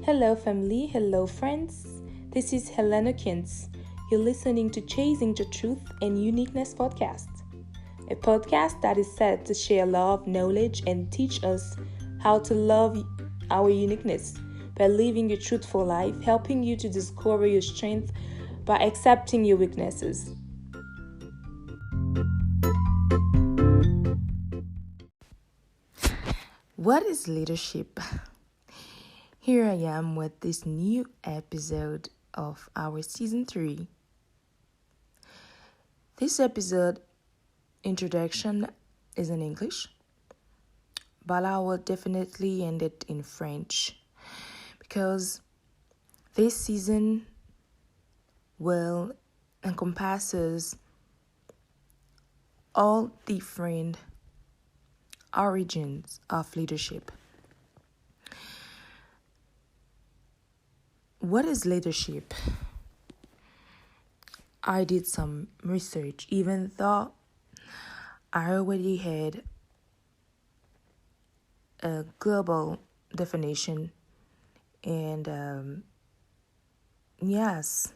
Hello, family. Hello, friends. This is Helena Kintz. You're listening to Chasing the Truth and Uniqueness podcast, a podcast that is set to share love, knowledge, and teach us how to love our uniqueness by living a truthful life, helping you to discover your strength by accepting your weaknesses. What is leadership? Here I am with this new episode of our season 3. This episode introduction is in English, but I will definitely end it in French because this season will encompasses all different origins of leadership. What is leadership? I did some research, even though I already had a global definition, and yes,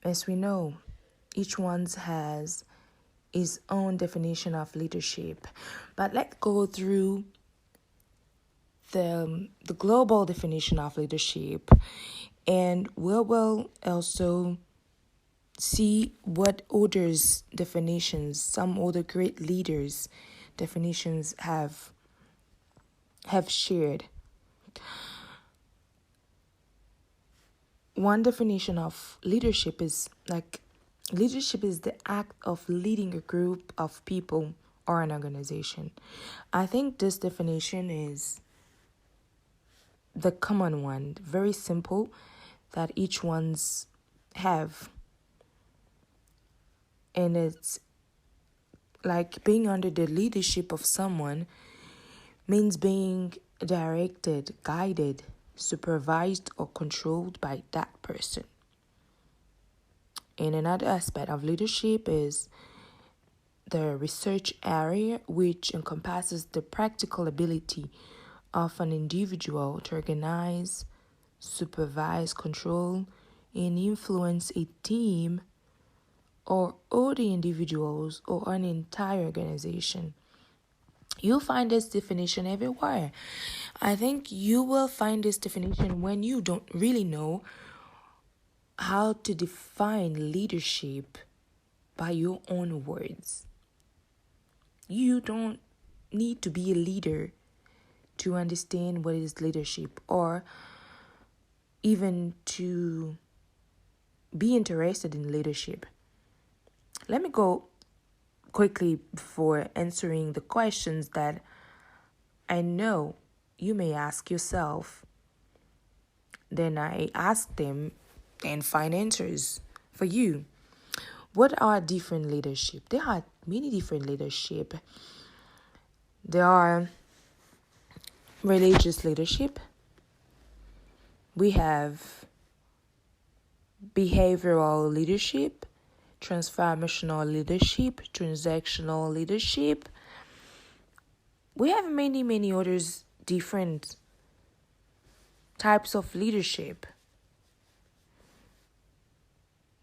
as we know, each one has his own definition of leadership. But let's go through the global definition of leadership, and we will also see what others definitions, some other great leaders definitions have shared. One definition of leadership is leadership is the act of leading a group of people or an organization. I think this definition is the common one, very simple, that each one's have. And it's like being under the leadership of someone means being directed, guided, supervised, or controlled by that person. And another aspect of leadership is the research area, which encompasses the practical ability of an individual to organize, supervise, control, and influence a team or other individuals or an entire organization. You'll find this definition everywhere. I think you will find this definition when you don't really know how to define leadership by your own words. You don't need to be a leader to understand what is leadership or even to be interested in leadership. Let me go quickly before answering the questions that I know you may ask yourself. Then I ask them and find answers for you. What are different leadership? There are many different leadership. There are religious leadership. We have behavioral leadership, transformational leadership, transactional leadership. We have many others different types of leadership.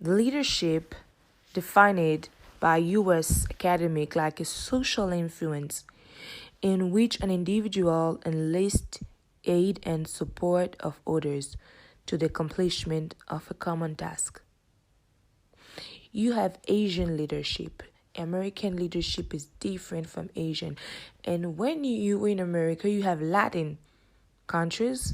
The leadership defined by U.S. academic like a social influence in which an individual enlists aid and support of others to the accomplishment of a common task. You have Asian leadership. American leadership is different from Asian. And when you in America, you have Latin countries.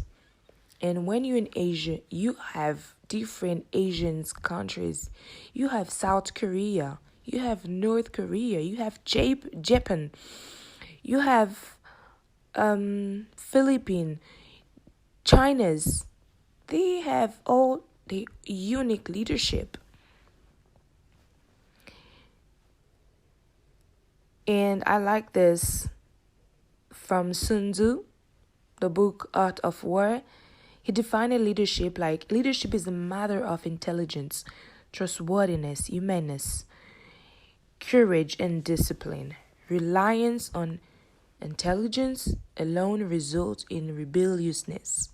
And when you're in Asia, you have different Asian countries. You have South Korea. You have North Korea. You have Japan. You have Philippines, China's. They have all the unique leadership. And I like this from Sun Tzu, the book Art of War. He defined leadership like leadership is a matter of intelligence, trustworthiness, humanness, courage, and discipline. Reliance on intelligence alone results in rebelliousness.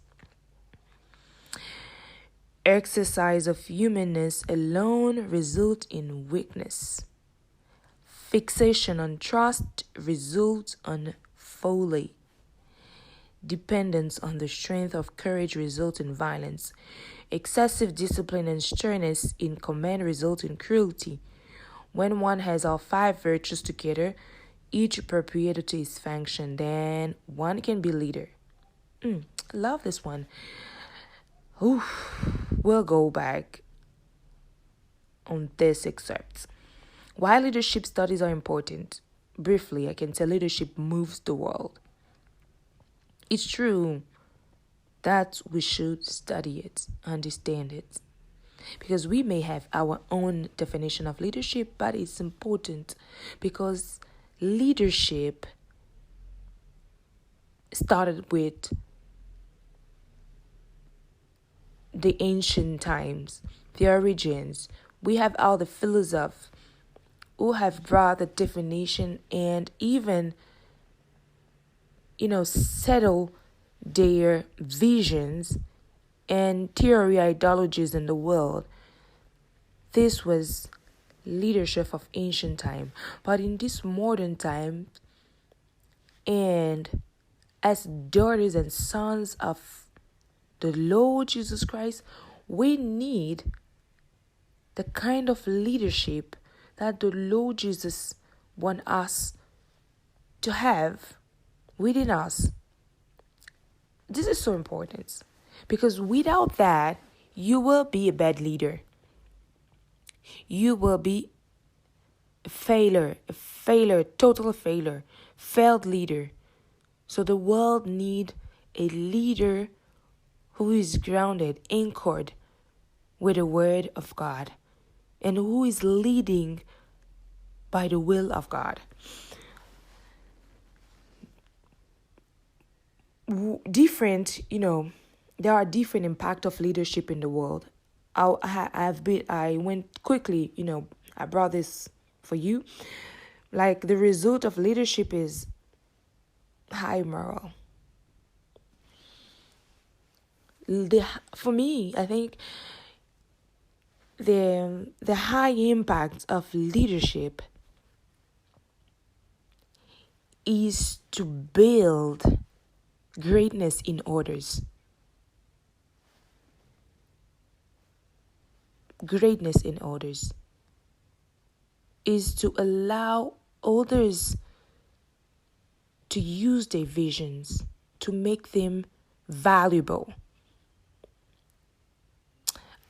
Exercise of humanness alone results in weakness. Fixation on trust results in folly. Dependence on the strength of courage results in violence. Excessive discipline and sternness in command result in cruelty. When one has all 5 virtues together, each appropriated to its function, then one can be leader. Love this one. We'll go back on this excerpt. Why leadership studies are important? Briefly, I can say leadership moves the world. It's true that we should study it, understand it. Because we may have our own definition of leadership, but it's important because leadership started with the ancient times, the origins. We have all the philosophers who have brought the definition and even, settle their visions and theory ideologies in the world. This was leadership of ancient time. But in this modern time, and as daughters and sons of the Lord Jesus Christ, we need the kind of leadership that the Lord Jesus wants us to have within us. This is so important because without that, you will be a bad leader. You will be a failure, total failure, failed leader. So the world needs a leader who is grounded, anchored with the word of God, and who is leading by the will of God. There are different impact of leadership in the world. I went quickly, I brought this for you. Like the result of leadership is high moral. For me, I think the high impact of leadership is to build greatness in others. Greatness in others is to allow others to use their visions, to make them valuable.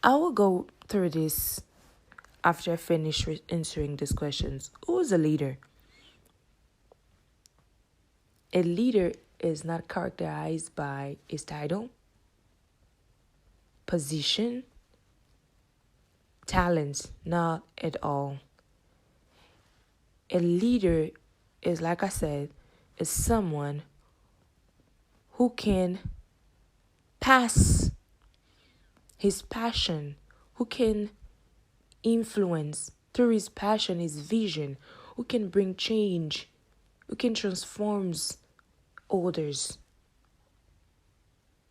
I will go through this after I finish answering these questions. Who is a leader? A leader is not characterized by his title, position, talents, not at all. A leader is, like I said, is someone who can pass his passion, who can influence through his passion, his vision, who can bring change, who can transform others,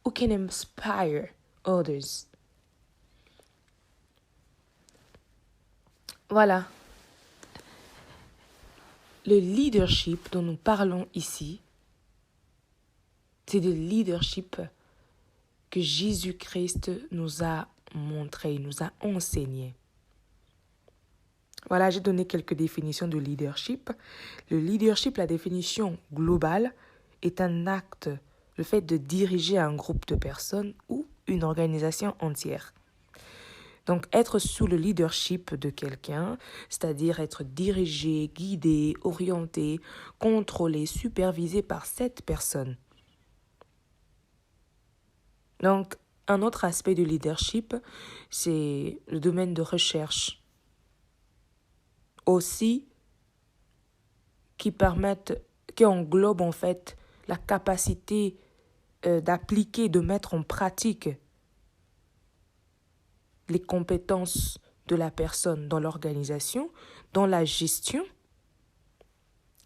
who can inspire others. Voilà. Le leadership dont nous parlons ici, c'est le leadership que Jésus-Christ nous a montré, nous a enseigné. Voilà, j'ai donné quelques définitions de leadership. Le leadership, la définition globale, est un acte, le fait de diriger un groupe de personnes ou une organisation entière. Donc, être sous le leadership de quelqu'un, c'est-à-dire être dirigé, guidé, orienté, contrôlé, supervisé par cette personne. Donc, un autre aspect du leadership, c'est le domaine de recherche. Aussi, qui englobe en fait la capacité d'appliquer, de mettre en pratique les compétences de la personne dans l'organisation, dans la gestion,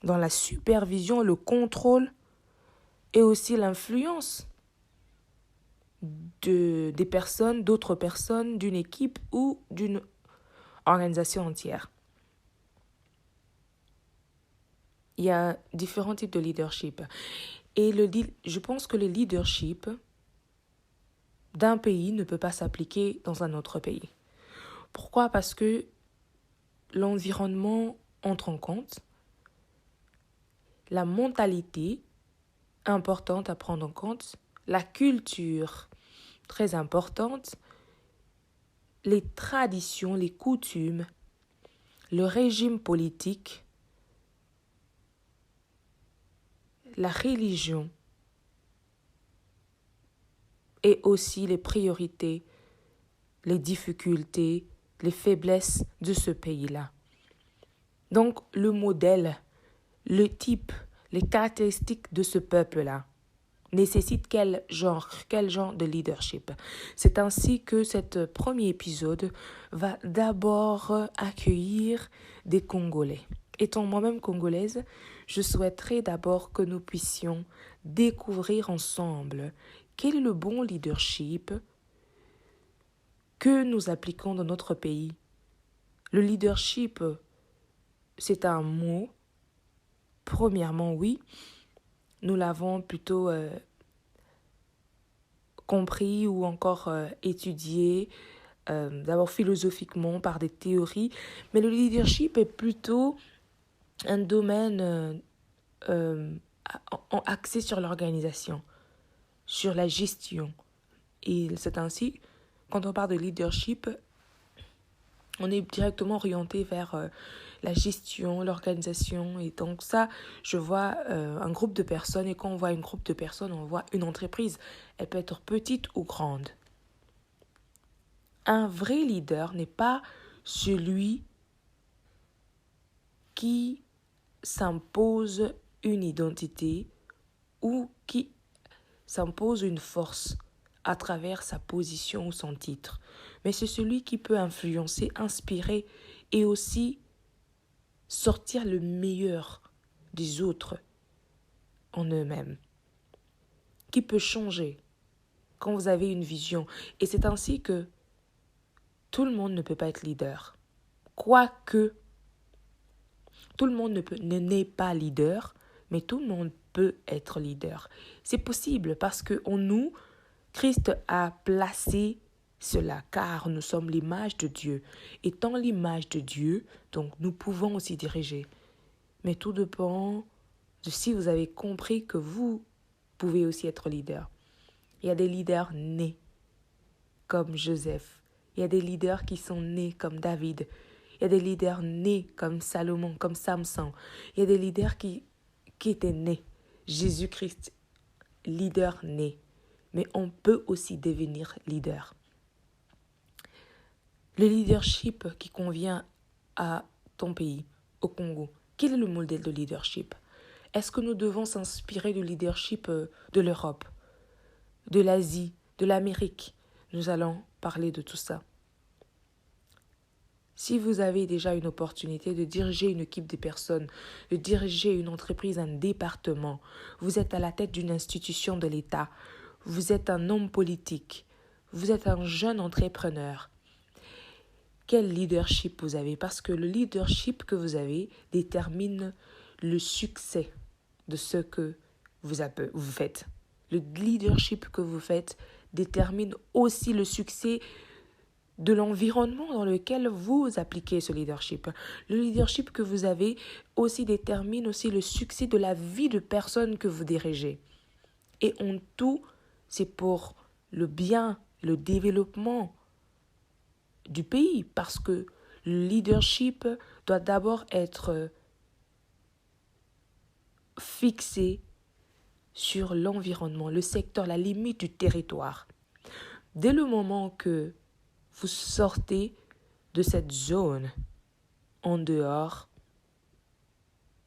dans la supervision, le contrôle et aussi l'influence des personnes, d'autres personnes, d'une équipe ou d'une organisation entière. Il y a différents types de leadership. Et je pense que le leadership d'un pays ne peut pas s'appliquer dans un autre pays. Pourquoi ? Parce que l'environnement entre en compte, la mentalité importante à prendre en compte, la culture très importante, les traditions, les coutumes, le régime politique, la religion et aussi les priorités, les difficultés, les faiblesses de ce pays-là. Donc le modèle, le type, les caractéristiques de ce peuple-là nécessitent quel genre de leadership. C'est ainsi que cet premier épisode va d'abord accueillir des Congolais. Étant moi-même congolaise, je souhaiterais d'abord que nous puissions découvrir ensemble quel est le bon leadership que nous appliquons dans notre pays. Le leadership, c'est un mot. Premièrement, oui, nous l'avons plutôt compris ou encore étudié, d'abord philosophiquement par des théories, mais le leadership est plutôt un domaine axé sur l'organisation, sur la gestion. Et c'est ainsi, quand on parle de leadership, on est directement orienté vers la gestion, l'organisation. Et donc ça, je vois un groupe de personnes. Et quand on voit un groupe de personnes, on voit une entreprise. Elle peut être petite ou grande. Un vrai leader n'est pas celui qui s'impose une identité ou qui s'impose une force à travers sa position ou son titre. Mais c'est celui qui peut influencer, inspirer et aussi sortir le meilleur des autres en eux-mêmes. Qui peut changer quand vous avez une vision. Et c'est ainsi que tout le monde ne peut pas être leader. Quoique, tout le monde n'est pas leader, mais tout le monde peut être leader. C'est possible parce que en nous, Christ a placé cela, car nous sommes l'image de Dieu. Étant l'image de Dieu, donc nous pouvons aussi diriger. Mais tout dépend de si vous avez compris que vous pouvez aussi être leader. Il y a des leaders nés comme Joseph. Il y a des leaders qui sont nés comme David. Il y a des leaders nés comme Salomon, comme Samson. Il y a des leaders qui étaient nés. Jésus-Christ, leader né. Mais on peut aussi devenir leader. Le leadership qui convient à ton pays, au Congo, quel est le modèle de leadership ? Est-ce que nous devons s'inspirer du leadership de l'Europe, de l'Asie, de l'Amérique ? Nous allons parler de tout ça. Si vous avez déjà une opportunité de diriger une équipe de personnes, de diriger une entreprise, un département, vous êtes à la tête d'une institution de l'État, vous êtes un homme politique, vous êtes un jeune entrepreneur, quel leadership vous avez? Parce que le leadership que vous avez détermine le succès de ce que vous faites. Le leadership que vous faites détermine aussi le succès de l'environnement dans lequel vous appliquez ce leadership. Le leadership que vous avez aussi détermine aussi le succès de la vie de personnes que vous dirigez. Et en tout, c'est pour le bien, le développement du pays, parce que le leadership doit d'abord être fixé sur l'environnement, le secteur, la limite du territoire. Dès le moment que vous sortez de cette zone en dehors,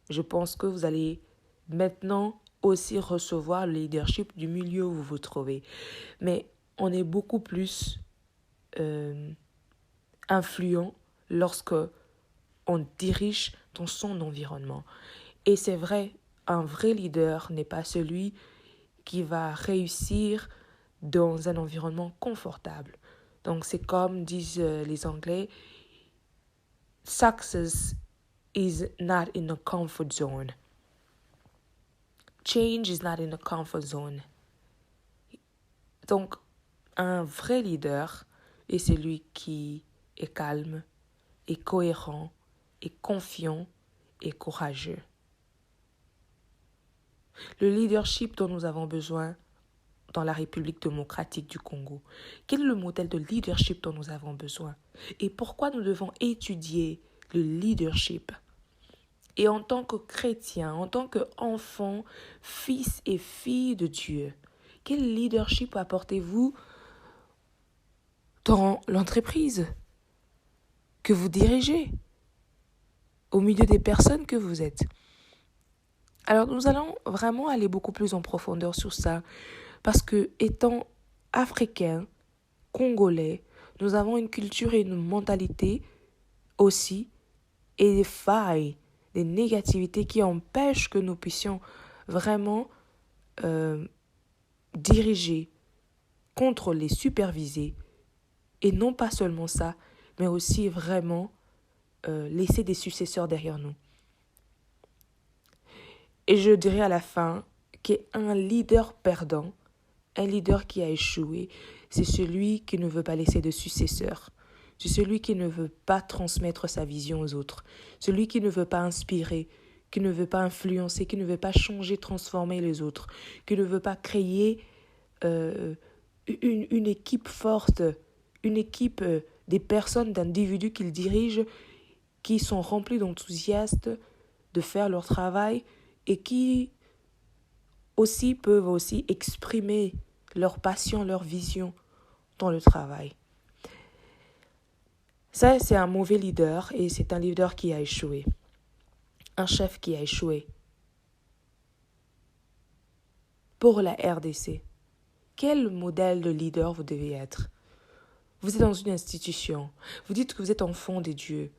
je pense que vous allez maintenant aussi recevoir le leadership du milieu où vous vous trouvez. Mais on est beaucoup plus influent lorsque on dirige dans son environnement. Et c'est vrai, un vrai leader n'est pas celui qui va réussir dans un environnement confortable. Donc c'est comme disent les Anglais, success is not in a comfort zone. Change is not in a comfort zone. Donc un vrai leader est celui qui est calme, est cohérent, est confiant et courageux. Le leadership dont nous avons besoin dans la République démocratique du Congo. Quel est le modèle de leadership dont nous avons besoin? Et pourquoi nous devons étudier le leadership? Et en tant que chrétien, en tant qu'enfant, fils et fille de Dieu, quel leadership apportez-vous dans l'entreprise que vous dirigez, au milieu des personnes que vous êtes? Alors nous allons vraiment aller beaucoup plus en profondeur sur ça, parce que étant africains, congolais, nous avons une culture et une mentalité aussi, et des failles, des négativités qui empêchent que nous puissions vraiment diriger, contrôler, superviser, et non pas seulement ça, mais aussi vraiment laisser des successeurs derrière nous. Et je dirais à la fin qu'un leader perdant, un leader qui a échoué, c'est celui qui ne veut pas laisser de successeurs. C'est celui qui ne veut pas transmettre sa vision aux autres. Celui qui ne veut pas inspirer, qui ne veut pas influencer, qui ne veut pas changer, transformer les autres, qui ne veut pas créer une équipe forte, une équipe des personnes, d'individus qu'il dirige, qui sont remplis d'enthousiasme de faire leur travail et qui aussi peuvent aussi exprimer leur passion, leur vision dans le travail. Ça, c'est un mauvais leader et c'est un leader qui a échoué. Un chef qui a échoué. Pour la RDC, quel modèle de leader vous devez être? Vous êtes dans une institution. Vous dites que vous êtes enfant de Dieu.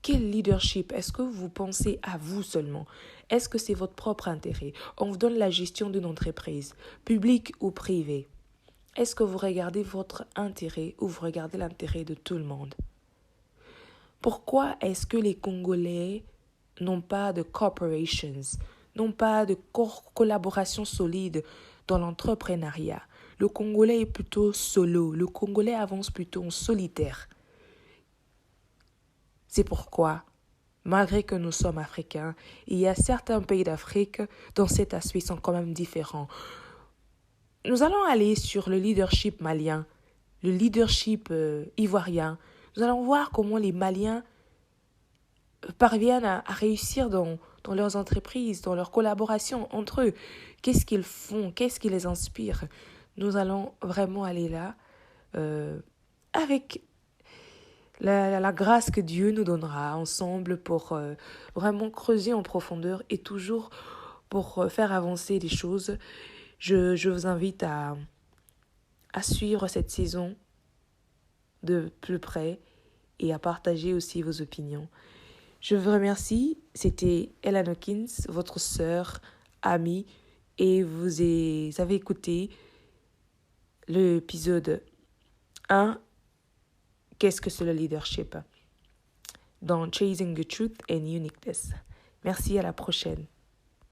Quel leadership? Est-ce que vous pensez à vous seulement? Est-ce que c'est votre propre intérêt? On vous donne la gestion d'une entreprise, publique ou privée. Est-ce que vous regardez votre intérêt ou vous regardez l'intérêt de tout le monde? Pourquoi est-ce que les Congolais n'ont pas de corporations, n'ont pas de collaboration solide dans l'entrepreneuriat? Le Congolais est plutôt solo, le Congolais avance plutôt en solitaire. C'est pourquoi, malgré que nous sommes africains, il y a certains pays d'Afrique dont cet aspect sont quand même différents. Nous allons aller sur le leadership malien, le leadership ivoirien. Nous allons voir comment les Maliens parviennent à réussir dans leurs entreprises, dans leurs collaborations entre eux. Qu'est-ce qu'ils font? Qu'est-ce qui les inspire? Nous allons vraiment aller là avec la grâce que Dieu nous donnera ensemble pour vraiment creuser en profondeur et toujours pour faire avancer les choses. Je vous invite à suivre cette saison de plus près et à partager aussi vos opinions. Je vous remercie. C'était Ellen Hawkins, votre sœur, amie, et vous avez écouté l'épisode 1. Qu'est-ce que c'est le leadership? Dans Chasing the Truth and Uniqueness. Merci, à la prochaine.